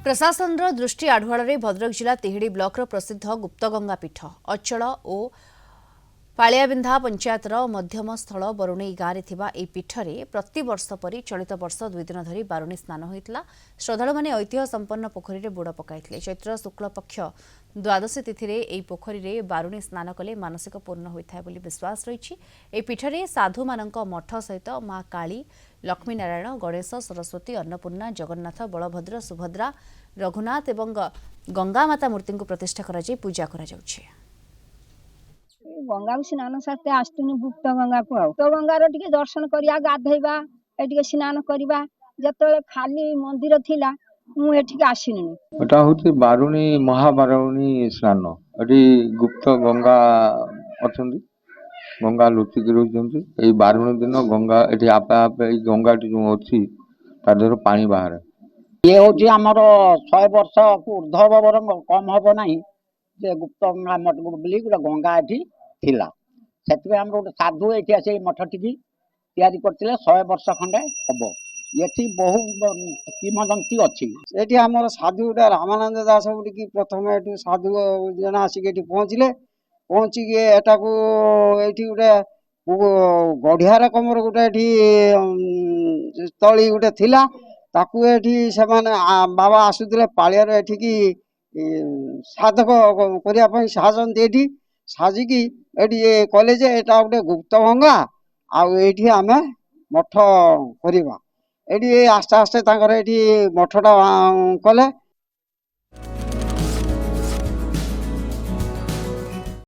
प्रशासन दृष्टि आढ़ुआड़ भद्रक जिला तिहिड़ी ब्लॉक प्रसिद्ध गुप्तगंगा पीठ अचल और पालियाबिंधा पंचायतर मध्यम स्थल बरुणई गाँव में पीठरे प्रतिवर्ष परी चलित वर्ष 2 दिन धरी बारुणी स्नान होता। श्रद्धालु मैंने ऐतिह्य संपन्न पोखरी में बुड़ पकाई चैत्र शुक्ल पक्ष द्वादशी तिथि में पोखरी में बारुणी स्नान कले मानसिक पूर्ण होता है विश्वास रही। पीठरे साधु मानक मठ सहित माँ काली लक्ष्मी नारायण गणेश सरस्वती अन्नपूर्णा जगन्नाथ बलभद्र सुभद्रा रघुनाथ एवं गंगा माता मूर्ति को प्रतिष्ठा कर पूजा कर गंगा स्नान सारते आसुनी गुप्त गंगा को गुप्त गंगार टिके दर्शन करिया गाधेबा एटिके स्नान करिबा जतले खाली मंदिर थिला मु एटिके आसिनी एटा होती बारुणी महाबारुणी स्नान एटी गुप्त गंगा अछंती गंगा लुचिक रही बारुणी दिन गंगा एटी आपे आपे गंगा जो अच्छी तादेह पानी बाहर ये हूँ आमर 100 वर्ष ऊर्धव बरंग कम हम ना जे गुप्त गंगा मठ बोली गोटे गंगा एटी थिला से गोटे साधु ये आस मठ टी या 100 वर्ष खंडे हम ये बहु किंवदंती अच्छी ये आम साधु गोटे रामानंद दास बोलिकी प्रथम ये साधु जन आसिक पहुँचले पहुँचिकी एटा को ये गोटे गढ़िया रकम गोटे स्थली गोटे थिला ताकू एठी से बाबा आसुले पालियार एठिकी साधक करने साजन एठी साजिकी एठी कले जे एटा गोटे गुप्त गंगा आठी आम मठ करवा एठी आस्ते आस्ते एठी मठटा कले